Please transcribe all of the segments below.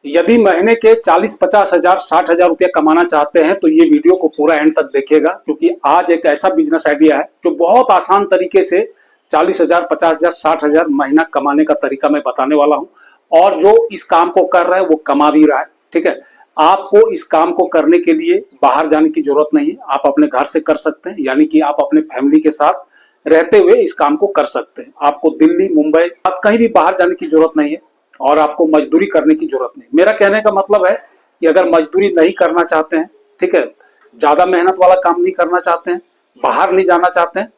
यदि महीने के 40-50 हजार 60 हजार रुपया कमाना चाहते हैं तो ये वीडियो को पूरा एंड तक देखिएगा, क्योंकि आज एक ऐसा बिजनेस आइडिया है जो बहुत आसान तरीके से 40 हजार 50 हजार 60 हजार महीना कमाने का तरीका मैं बताने वाला हूं। और जो इस काम को कर रहा है वो कमा भी रहा है। ठीक है, आपको इस काम को करने के लिए बाहर जाने की जरूरत नहीं है, आप अपने घर से कर सकते हैं। यानी कि आप अपने फैमिली के साथ रहते हुए इस काम को कर सकते हैं। आपको दिल्ली, मुंबई, आप कहीं भी बाहर जाने की जरूरत नहीं है और आपको मजदूरी करने की जरूरत नहीं। मेरा कहने का मतलब है कि अगर मजदूरी नहीं करना चाहते हैं, ठीक है, ज्यादा मेहनत वाला काम नहीं करना चाहते हैं, बाहर नहीं जाना चाहते हैं,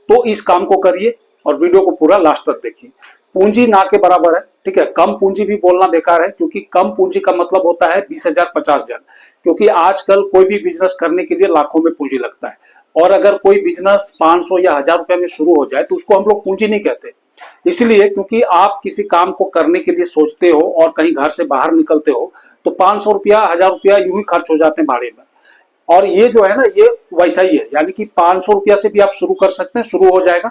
तो इस काम को करिए और वीडियो को पूरा लास्ट तक देखिए। पूंजी ना के बराबर है। ठीक है, कम पूंजी भी बोलना बेकार है, क्योंकि कम पूंजी का मतलब होता है 20 हजार 50 हजार, क्योंकि आजकल कोई भी बिजनेस करने के लिए लाखों में पूंजी लगता है। और अगर कोई बिजनेस 500 या 1000 रुपए में शुरू हो जाए तो उसको हम लोग पूंजी नहीं कहते। इसलिए क्योंकि आप किसी काम को करने के लिए सोचते हो और कहीं घर से बाहर निकलते हो तो 500 रुपया 1000 रुपया यूं ही खर्च हो जाते हैं भाड़े में। और ये जो है ना, ये वैसा ही है। यानी कि 500 रुपया से भी आप शुरू कर सकते हैं, शुरू हो जाएगा।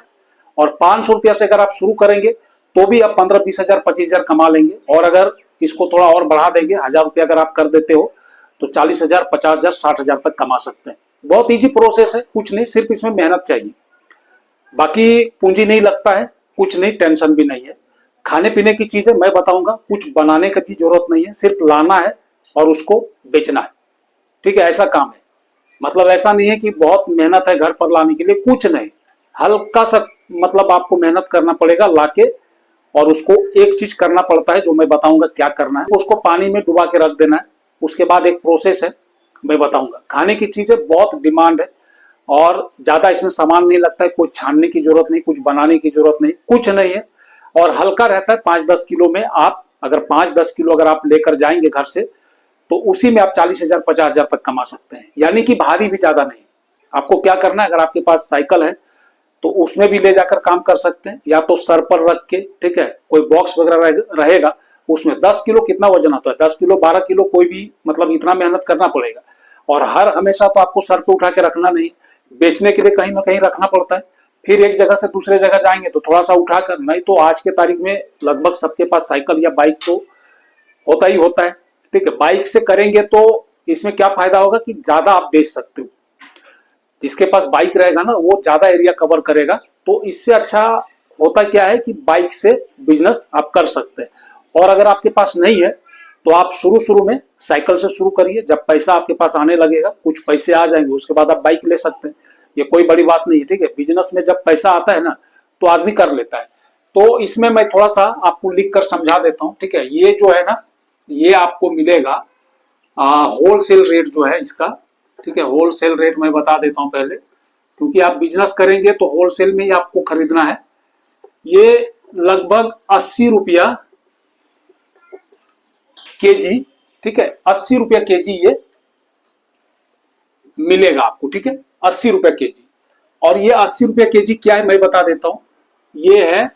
और 500 रुपया से अगर आप शुरू करेंगे तो भी आप 15-20 हजार 25 हजार कमा लेंगे। और अगर इसको थोड़ा और बढ़ा देंगे, 1000 रुपया अगर आप कर देते हो तो 40 हजार 50 हजार 60 हजार तक कमा सकते हैं। बहुत इजी प्रोसेस है, कुछ नहीं, सिर्फ इसमें मेहनत चाहिए। बाकी पूंजी नहीं लगता है, कुछ नहीं, टेंशन भी नहीं है। खाने पीने की चीजें मैं बताऊंगा, कुछ बनाने की भी जरूरत नहीं है, सिर्फ लाना है और उसको बेचना है। ठीक है, ऐसा काम है। मतलब ऐसा नहीं है कि बहुत मेहनत है घर पर लाने के लिए, कुछ नहीं, हल्का सा मतलब आपको मेहनत करना पड़ेगा लाके। और उसको एक चीज करना पड़ता है जो मैं बताऊंगा क्या करना है, उसको पानी में डुबा के रख देना है। उसके बाद एक प्रोसेस है, मैं बताऊंगा। खाने की चीजें बहुत डिमांड है और ज्यादा इसमें सामान नहीं लगता है, कोई छानने की जरूरत नहीं, कुछ बनाने की जरूरत नहीं, कुछ नहीं है। और हल्का रहता है, 5-10 किलो में आप अगर 5-10 किलो अगर आप लेकर जाएंगे घर से तो उसी में आप 40 हजार 50 हजार तक कमा सकते हैं। यानी कि भारी भी ज्यादा नहीं। आपको क्या करना है, अगर आपके पास साइकिल है तो उसमें भी ले जाकर काम कर सकते हैं, या तो सर पर रख के, ठीक है, कोई बॉक्स वगैरह रहेगा उसमें 10 किलो कितना वजन आता है, 10 किलो 12 किलो, कोई भी मतलब इतना मेहनत करना पड़ेगा। और हर हमेशा तो आपको सर पे उठा के रखना नहीं, बेचने के लिए कहीं ना कहीं रखना पड़ता है। फिर एक जगह से दूसरे जगह जाएंगे तो थोड़ा सा उठाकर, नहीं तो आज के तारीख में लगभग सबके पास साइकिल या बाइक तो होता ही होता है। ठीक है, बाइक से करेंगे तो इसमें क्या फायदा होगा कि ज्यादा आप बेच सकते हो। जिसके पास बाइक रहेगा ना वो ज्यादा एरिया कवर करेगा। तो इससे अच्छा होता क्या है कि बाइक से बिजनेस आप कर सकते हैं। और अगर आपके पास नहीं है तो आप शुरू शुरू में साइकिल से शुरू करिए, जब पैसा आपके पास आने लगेगा, कुछ पैसे आ जाएंगे, उसके बाद आप बाइक ले सकते हैं। ये कोई बड़ी बात नहीं है। ठीक है, बिजनेस में जब पैसा आता है ना तो आदमी कर लेता है। तो इसमें मैं थोड़ा सा आपको लिख कर समझा देता हूँ। ठीक है, ये जो है ना, ये आपको मिलेगा होलसेल रेट जो है इसका। ठीक है, होलसेल रेट मैं बता देता हूं पहले, क्योंकि आप बिजनेस करेंगे तो होलसेल में ही आपको खरीदना है। ये लगभग 80 रुपया केजी। ठीक है, 80 रुपया केजी ये मिलेगा आपको। ठीक है, 80 रुपया केजी। और ये 80 रुपया केजी क्या है मैं बता देता हूं। ये है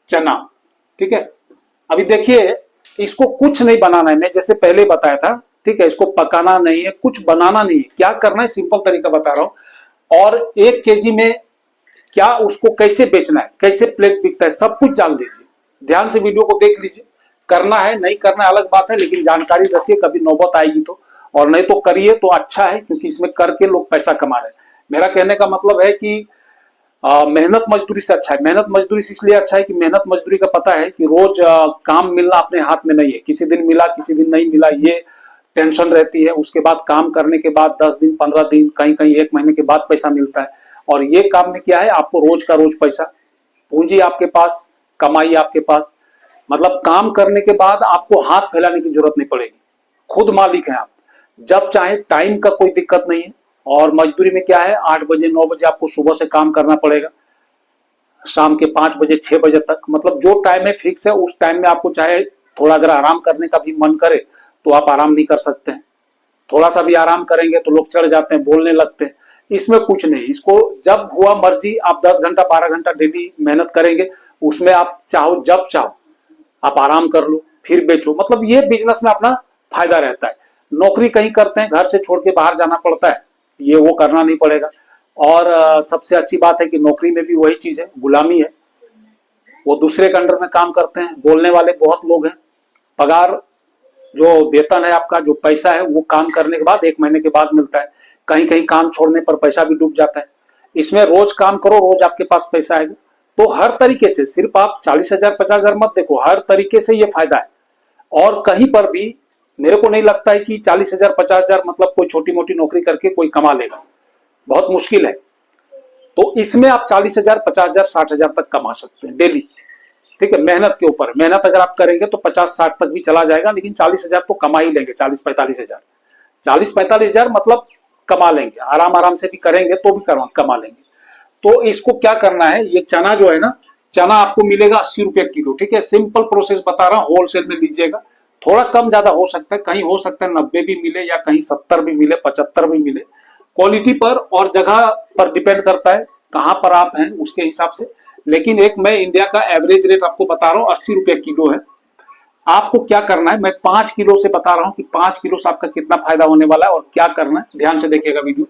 चना। ठीक है, अभी देखिए, इसको कुछ नहीं बनाना है, मैं जैसे पहले बताया था। ठीक है, इसको पकाना नहीं है, कुछ बनाना नहीं है। क्या करना है, सिंपल तरीका बता रहा हूं। और 1 केजी में क्या उसको कैसे बेचना है, कैसे प्लेट बिकता है, सब कुछ जान लीजिए। ध्यान से वीडियो को देख लीजिए। करना है नहीं करना अलग बात है, लेकिन जानकारी रखिए, कभी नौबत आएगी तो। और नहीं तो करिए तो अच्छा है, क्योंकि इसमें करके लोग पैसा कमा रहे हैं। मेरा कहने का मतलब है कि मेहनत मजदूरी से अच्छा है। मेहनत मजदूरी से इसलिए अच्छा है कि मेहनत मजदूरी का पता है कि रोज काम मिलना अपने हाथ में नहीं है। किसी दिन मिला, किसी दिन नहीं मिला, ये टेंशन रहती है। उसके बाद काम करने के बाद 10 दिन 15 दिन, कहीं कहीं 1 महीने के बाद पैसा मिलता है। और ये काम में क्या है, आपको रोज का रोज पैसा, पूंजी आपके पास, कमाई आपके पास। मतलब काम करने के बाद आपको हाथ फैलाने की जरूरत नहीं पड़ेगी, खुद मालिक हैं आप। जब चाहे, टाइम का कोई दिक्कत नहीं है। और मजदूरी में क्या है, 8 बजे 9 बजे आपको सुबह से काम करना पड़ेगा, शाम के 5 बजे 6 बजे तक। मतलब जो टाइम है फिक्स है, उस टाइम में आपको चाहे थोड़ा अगर आराम करने का भी मन करे तो आप आराम नहीं कर सकते हैं। थोड़ा सा भी आराम करेंगे तो लोग चढ़ जाते हैं, बोलने लगते हैं। इसमें कुछ नहीं, इसको जब हुआ मर्जी आप 10 घंटा 12 घंटा डेली मेहनत करेंगे, उसमें आप चाहो जब चाहो आप आराम कर लो, फिर बेचो। मतलब ये बिजनेस में अपना फायदा रहता है। नौकरी कहीं करते हैं, घर से छोड़ के बाहर जाना पड़ता है, ये वो करना नहीं पड़ेगा। और सबसे अच्छी बात है कि नौकरी में भी वही चीज है, गुलामी है। वो दूसरे के अंडर में काम करते हैं, बोलने वाले बहुत लोग हैं। पगार जो वेतन है आपका, जो पैसा है, वो काम करने के बाद 1 महीने के बाद मिलता है। कहीं कहीं काम छोड़ने पर पैसा भी डूब जाता है। इसमें रोज काम करो, रोज आपके पास पैसा आएगा। तो हर तरीके से सिर्फ आप 40,000 50,000 मत देखो, हर तरीके से ये फायदा है। और कहीं पर भी मेरे को नहीं लगता है कि 40,000 50,000 मतलब कोई छोटी मोटी नौकरी करके कोई कमा लेगा, बहुत मुश्किल है। तो इसमें आप 40,000 50,000 60,000 तक कमा सकते हैं डेली। ठीक है, मेहनत के ऊपर, मेहनत अगर आप करेंगे तो 50-60 तक भी चला जाएगा, लेकिन 40,000 तो कमा ही लेंगे। 40-45,000, 40-45,000 मतलब कमा लेंगे, आराम आराम से भी करेंगे तो भी कमा लेंगे। तो इसको क्या करना है, ये चना जो है ना, चना आपको मिलेगा 80 रुपए किलो। ठीक है, सिंपल प्रोसेस बता रहा हूँ, होलसेल में लीजिएगा। थोड़ा कम ज्यादा हो सकता है, कहीं हो सकता है 90 भी मिले या कहीं 70 भी मिले, 75 भी मिले। क्वालिटी पर और जगह पर डिपेंड करता है कहां पर आप हैं उसके हिसाब से। लेकिन एक मैं इंडिया का एवरेज रेट आपको बता रहा हूँ, 80 रुपए किलो है। आपको क्या करना है, मैं 5 किलो से बता रहा हूँ कि 5 किलो से आपका कितना फायदा होने वाला है और क्या करना है, ध्यान से देखिएगा वीडियो।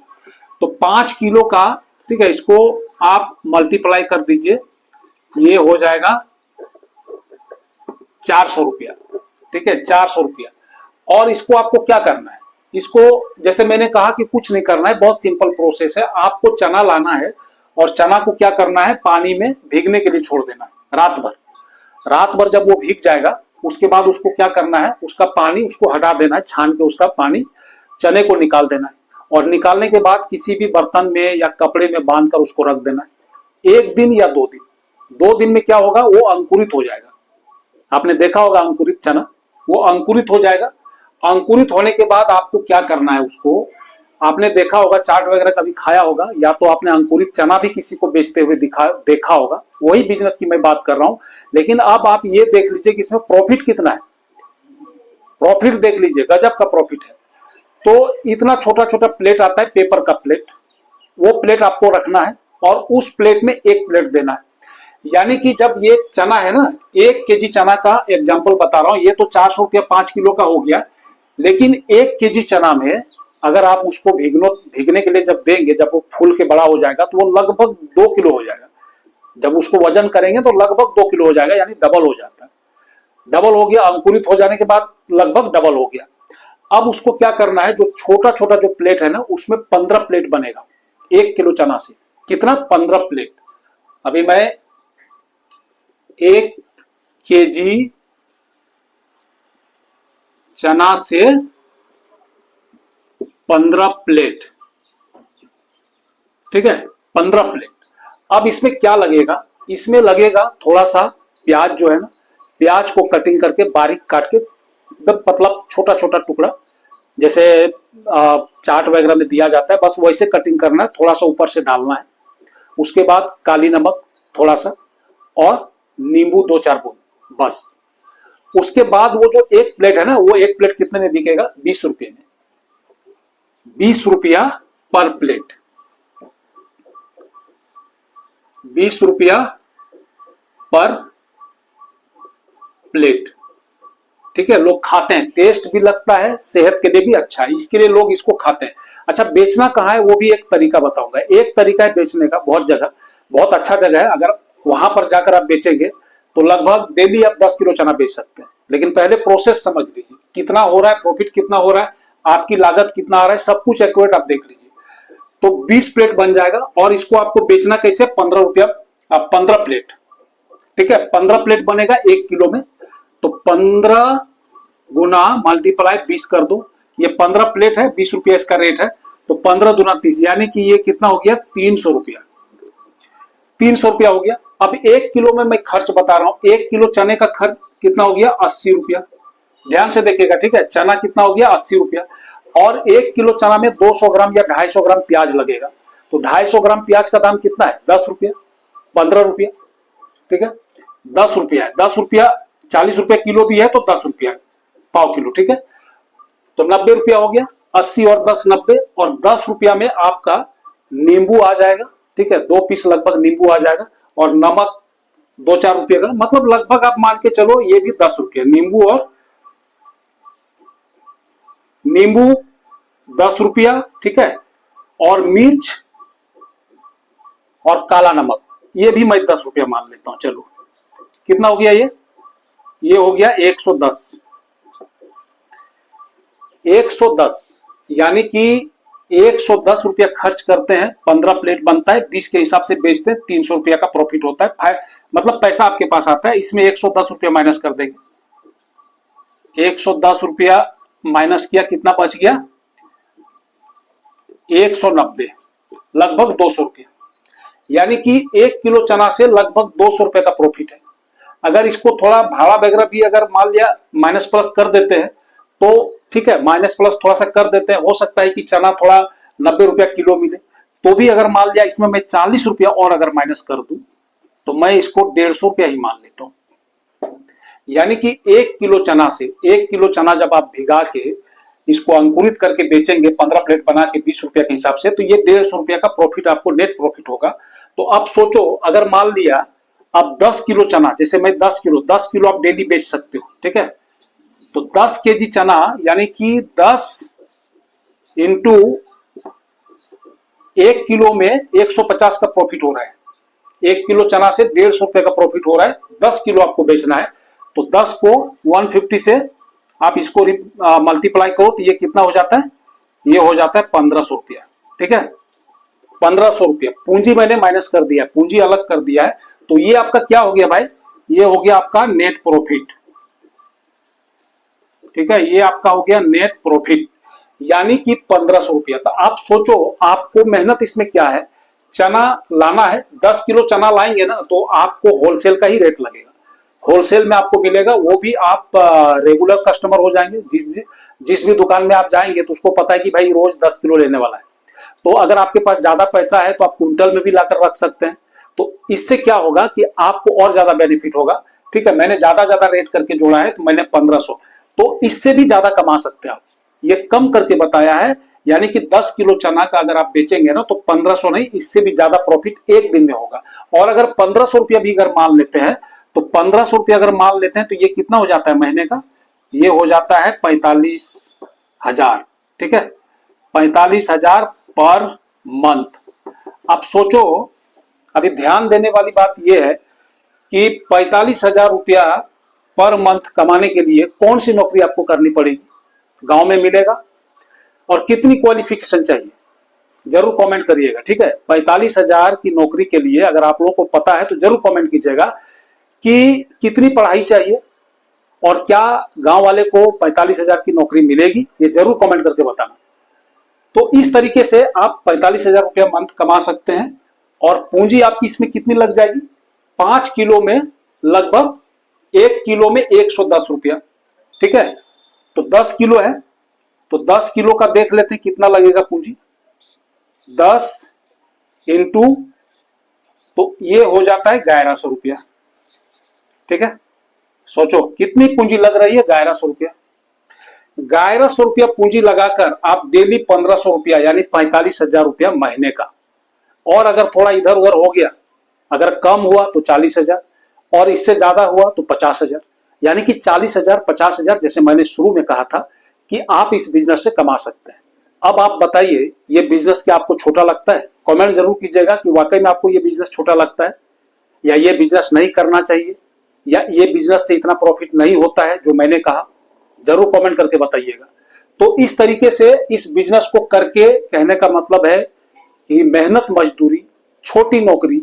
तो 5 किलो का, ठीक है, इसको आप मल्टीप्लाई कर दीजिए, ये हो जाएगा 400 रुपया। ठीक है, 400 रुपया। और इसको आपको क्या करना है, इसको जैसे मैंने कहा कि कुछ नहीं करना है, बहुत सिंपल प्रोसेस है। आपको चना लाना है और चना को क्या करना है, पानी में भीगने के लिए छोड़ देना है रात भर। रात भर जब वो भीग जाएगा, उसके बाद उसको क्या करना है, उसका पानी उसको हटा देना है, छान के उसका पानी चने को निकाल देना है। और निकालने के बाद किसी भी बर्तन में या कपड़े में बांधकर उसको रख देना है 1 दिन या 2 दिन। 2 दिन में क्या होगा, वो अंकुरित हो जाएगा। आपने देखा होगा अंकुरित चना, वो अंकुरित हो जाएगा। अंकुरित होने के बाद आपको क्या करना है, उसको आपने देखा होगा, चाट वगैरह कभी खाया होगा, या तो आपने अंकुरित चना भी किसी को बेचते हुए देखा होगा, वही बिजनेस की मैं बात कर रहा हूं। लेकिन अब आप ये देख लीजिए कि इसमें प्रॉफिट कितना है, प्रॉफिट देख लीजिए, गजब का प्रॉफिट है। तो इतना छोटा छोटा प्लेट आता है, पेपर का प्लेट, वो प्लेट आपको रखना है और उस प्लेट में 1 प्लेट देना है। यानी कि जब ये चना है ना, 1 केजी चना का एग्जांपल बता रहा हूं, ये तो 400 रुपया 5 किलो का हो गया। लेकिन 1 केजी चना में अगर आप उसको भीगने के लिए जब देंगे, जब वो फूल के बड़ा हो जाएगा तो वो लगभग 2 किलो हो जाएगा। जब उसको वजन करेंगे तो लगभग 2 किलो हो जाएगा, यानी डबल हो जाता है। डबल हो गया, अंकुरित हो जाने के बाद लगभग डबल हो गया। अब उसको क्या करना है, जो छोटा छोटा जो प्लेट है ना, उसमें 15 प्लेट बनेगा 1 किलो चना से। कितना, 15 प्लेट। अभी मैं 1 केजी चना से 15 प्लेट, ठीक है, 15 प्लेट। अब इसमें क्या लगेगा, इसमें लगेगा थोड़ा सा प्याज जो है ना, प्याज को कटिंग करके बारीक काट के एकदम पतला छोटा छोटा टुकड़ा, जैसे चाट वगैरह में दिया जाता है, बस वैसे कटिंग करना है, थोड़ा सा ऊपर से डालना है। उसके बाद काली नमक थोड़ा सा और नींबू 2-4 बूंद, बस। उसके बाद वो जो 1 प्लेट है ना, वो 1 प्लेट कितने में बिकेगा, 20 रुपये में। 20 रुपया पर प्लेट, 20 रुपया पर प्लेट। ठीक है, लोग खाते हैं, टेस्ट भी लगता है, सेहत के लिए भी अच्छा है, इसके लिए लोग इसको खाते हैं। अच्छा, बेचना कहाँ है, वो भी एक तरीका बताऊंगा। एक तरीका है बेचने का, बहुत जगह, बहुत अच्छा जगह है, अगर वहां पर जाकर आप बेचेंगे तो लगभग डेली आप 10 किलो चना बेच सकते हैं। लेकिन पहले प्रोसेस समझ लीजिए, कितना हो रहा है, प्रॉफिट कितना हो रहा है, आपकी लागत कितना आ रहा है, सब कुछ एक्यूरेट आप देख लीजिए। तो 20 प्लेट बन जाएगा। और इसको आपको बेचना कैसे, 15 रुपया, 15 प्लेट। ठीक है, 15 प्लेट बनेगा 1 किलो में, तो 15 गुना मल्टीप्लाई 20 कर दो, ये 15 प्लेट है, 20 रुपया इसका रेट है, तो 15 दुना 30, यानी कि ये कितना हो गया, 300 रुपया। 300 रुपया हो गया। अब 1 किलो में मैं खर्च बता रहा हूं, 1 किलो चने का खर्च कितना हो गया, 80 रुपया। ध्यान से देखिएगा, ठीक है, चना कितना हो गया, 80 रुपया। और 1 किलो चना में 200 ग्राम या 250 ग्राम प्याज लगेगा, तो 250 ग्राम प्याज का दाम कितना है, 10 रुपया, 15 रुपया। ठीक है, 10 रुपया है, 10 रुपया, 40 रुपया किलो भी है तो 10 रुपया पाव किलो। ठीक है, तो 90 रुपया हो गया, 80 और 10 90, और 10 रुपया में आपका नींबू आ जाएगा। ठीक है, 2 पीस लगभग नींबू आ जाएगा, और नमक 2-4 रुपये का, मतलब लगभग आप मान के चलो ये भी 10 रुपये। नींबू और नींबू 10 रुपया, ठीक है, और मिर्च और काला नमक, ये भी मैं 10 रुपया मान लेता हूं, चलो कितना हो गया ये हो गया 110। 110 यानी कि 110 रुपया खर्च करते हैं, 15 प्लेट बनता है, 20 के हिसाब से बेचते हैं, 300 रुपया का प्रॉफिट होता है, मतलब पैसा आपके पास आता है। इसमें 110 रुपया माइनस कर देंगे। 110 रुपया माइनस किया, कितना बच गया? 190, लगभग 200 रुपया। यानी कि 1 किलो चना से लगभग 200 रुपए का प्रॉफिट है। अगर इसको थोड़ा भाड़ा वगैरह भी अगर मान लिया माइनस प्लस कर देते हैं तो ठीक है, माइनस प्लस थोड़ा सा कर देते हैं, हो सकता है कि चना थोड़ा 90 रुपया किलो मिले, तो भी अगर मान लिया इसमें मैं 40 रुपया और अगर माइनस कर दूं तो मैं इसको 150 रुपया ही मान लेता हूं। यानी कि 1 किलो चना से, 1 किलो चना जब आप भिगा के इसको अंकुरित करके बेचेंगे 15 प्लेट बना के 20 रुपया के हिसाब से, तो ये 150 रुपया का प्रॉफिट आपको नेट प्रॉफिट होगा। तो आप सोचो, अगर मान लिया आप 10 किलो चना, जैसे मैं 10 किलो आप डेली बेच सकते हो, ठीक है, तो 10 केजी चना यानी कि 10 इंटू 1 किलो में 150 का प्रॉफिट हो रहा है। 1 किलो चना से 150 रुपए का प्रॉफिट हो रहा है, 10 किलो आपको बेचना है, तो 10 को 150 से आप इसको मल्टीप्लाई करो तो ये कितना हो जाता है? ये हो जाता है 1500 रुपया, ठीक है, 1500 रुपया। पूंजी मैंने माइनस कर दिया, पूंजी अलग कर दिया है, तो ये आपका क्या हो गया भाई? ये हो गया आपका नेट प्रॉफिट, ठीक है, ये आपका हो गया नेट प्रॉफिट, यानी कि 1500 रुपया। तो आप सोचो, आपको मेहनत इसमें क्या है? चना लाना है, 10 किलो चना लाएंगे ना तो आपको होलसेल का ही रेट लगेगा, होलसेल में आपको मिलेगा, वो भी आप रेगुलर कस्टमर हो जाएंगे। जिस भी दुकान में आप जाएंगे तो उसको पता है कि भाई रोज 10 किलो लेने वाला है। तो अगर आपके पास ज्यादा पैसा है तो आप क्विंटल में भी लाकर रख सकते हैं। तो इससे क्या होगा कि आपको और ज्यादा बेनिफिट होगा। ठीक है, मैंने ज्यादा ज्यादा रेट करके जोड़ा है, तो मैंने 1500, तो इससे भी ज्यादा कमा सकते हैं आप। ये कम करके बताया है, यानी कि 10 किलो चना का अगर आप बेचेंगे ना तो 1500 नहीं, इससे भी ज्यादा प्रॉफिट एक दिन में होगा। और अगर 1500 रुपया भी अगर मान लेते हैं तो 1500 रुपया अगर मान लेते हैं तो ये कितना हो जाता है महीने का? ये हो जाता है 45,000, ठीक है, 45,000 पर मंथ। अब सोचो, अभी ध्यान देने वाली बात यह है कि 45,000 रुपया पर मंथ कमाने के लिए कौन सी नौकरी आपको करनी पड़ेगी? गांव में मिलेगा? और कितनी क्वालिफिकेशन चाहिए? जरूर कमेंट करिएगा, ठीक है। 45,000 की नौकरी के लिए अगर आप लोगों को पता है तो जरूर कमेंट कीजिएगा कि कितनी पढ़ाई चाहिए और क्या गांव वाले को 45,000 की नौकरी मिलेगी, ये जरूर कमेंट करके बताना। तो इस तरीके से आप 45,000 रुपया मंथ कमा सकते हैं। और पूंजी आपकी इसमें कितनी लग जाएगी? 5 किलो में लगभग 1 किलो में 110 रुपया, ठीक है। तो 10 किलो है, तो 10 किलो का देख लेते हैं कितना लगेगा पूंजी। 10 इंटू, तो ये हो जाता है 1100 रुपया, ठीक है। सोचो कितनी पूंजी लग रही है? 1100 रुपया। 1100 रुपया पूंजी लगाकर आप डेली 1500 रुपया यानी 45,000 रुपया महीने का। और अगर थोड़ा इधर उधर हो गया, अगर कम हुआ तो 40,000, और इससे ज्यादा हुआ तो 50,000, यानी कि 40,000 50,000, जैसे मैंने शुरू में कहा था कि आप इस बिजनेस से कमा सकते हैं। अब आप बताइए, ये बिजनेस क्या आपको छोटा लगता है? कमेंट जरूर कीजिएगा कि वाकई में आपको ये बिजनेस छोटा लगता है, या ये बिजनेस नहीं करना चाहिए, या ये बिजनेस से इतना प्रॉफिट नहीं होता है जो मैंने कहा। जरूर कमेंट करके बताइएगा। तो इस तरीके से इस बिजनेस को करके कहने का मतलब है कि मेहनत मजदूरी, छोटी नौकरी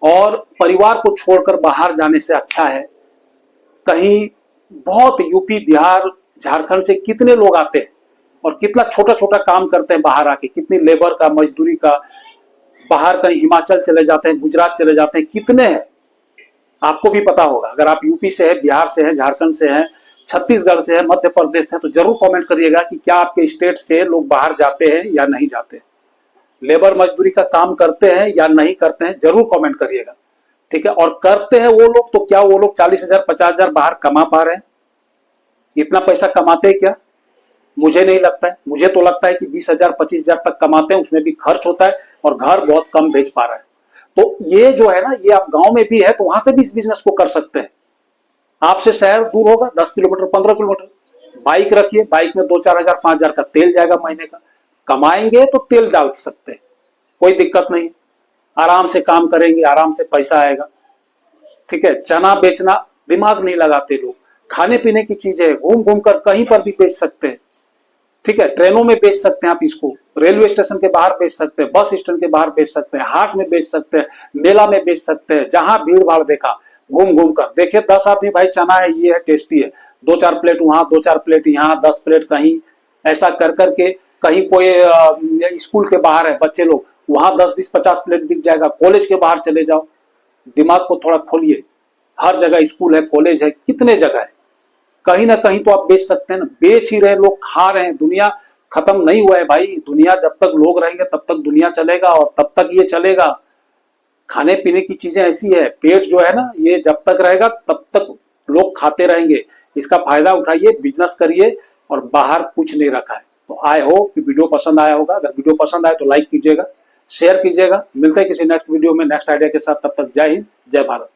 और परिवार को छोड़कर बाहर जाने से अच्छा है। कहीं बहुत यूपी बिहार झारखंड से कितने लोग आते हैं और कितना छोटा छोटा काम करते हैं बाहर आके, कितनी लेबर का, मजदूरी का, बाहर कहीं हिमाचल चले जाते हैं, गुजरात चले जाते हैं, कितने हैं आपको भी पता होगा। अगर आप यूपी से है, बिहार से है, झारखंड से है, छत्तीसगढ़ से है, मध्य प्रदेश से है, तो जरूर कमेंट करिएगा कि क्या आपके स्टेट से लोग बाहर जाते हैं या नहीं जाते, लेबर मजदूरी का काम करते हैं या नहीं करते हैं, जरूर कमेंट करिएगा, ठीक है। और करते हैं वो लोग, तो क्या वो लोग 40,000 50,000 बाहर कमा पा रहे हैं? इतना पैसा कमाते हैं क्या? मुझे नहीं लगता है। मुझे तो लगता है कि 20,000 25,000 तक कमाते हैं, उसमें भी खर्च होता है और घर बहुत कम भेज पा रहा है। तो ये जो है ना, ये आप गांव में भी है तो वहां से भी इस बिजनेस को कर सकते हैं। आपसे शहर दूर होगा 10 किलोमीटर 15 किलोमीटर, बाइक रखिए, बाइक में 2-4 हजार 5,000 का तेल जाएगा महीने का, कमाएंगे तो तेल डाल सकते हैं, कोई दिक्कत नहीं, आराम से काम करेंगे, आराम से पैसा आएगा। ठीक है, चना बेचना, दिमाग नहीं लगाते लोग। खाने पीने की चीजें घूम घूम कर कहीं पर भी बेच सकते हैं, ठीक है, ट्रेनों में बेच सकते हैं आप इसको, रेलवे स्टेशन के बाहर बेच सकते हैं, बस स्टैंड के बाहर बेच सकते हैं, हाट में बेच सकते हैं, मेला में बेच सकते हैं, जहां भीड़ भाड़ देखा घूम घूम कर देखिए 10 आदमी भाई चना है, ये है, टेस्टी है, 2-4 प्लेट वहां, 2-4 प्लेट यहाँ, 10 प्लेट कहीं, ऐसा कर करके कहीं कोई स्कूल के बाहर है बच्चे लोग, वहां 10-20-50 प्लेट बिक जाएगा। कॉलेज के बाहर चले जाओ, दिमाग को थोड़ा खोलिए, हर जगह स्कूल है, कॉलेज है, कितने जगह है, कहीं ना कहीं तो आप बेच सकते हैं ना, बेच ही रहे लोग, खा रहे हैं। दुनिया खत्म नहीं हुआ है भाई, दुनिया जब तक लोग रहेंगे तब तक दुनिया चलेगा और तब तक ये चलेगा। खाने पीने की चीजें ऐसी है, पेट जो है ना, ये जब तक रहेगा तब तक लोग खाते रहेंगे, इसका फायदा उठाइए, बिजनेस करिए, और बाहर कुछ नहीं रखा है। तो आई होप कि वीडियो पसंद आया होगा, अगर वीडियो पसंद आए तो लाइक कीजिएगा, शेयर कीजिएगा। मिलते हैं किसी नेक्स्ट वीडियो में नेक्स्ट आइडिया के साथ, तब तक जय हिंद, जय भारत।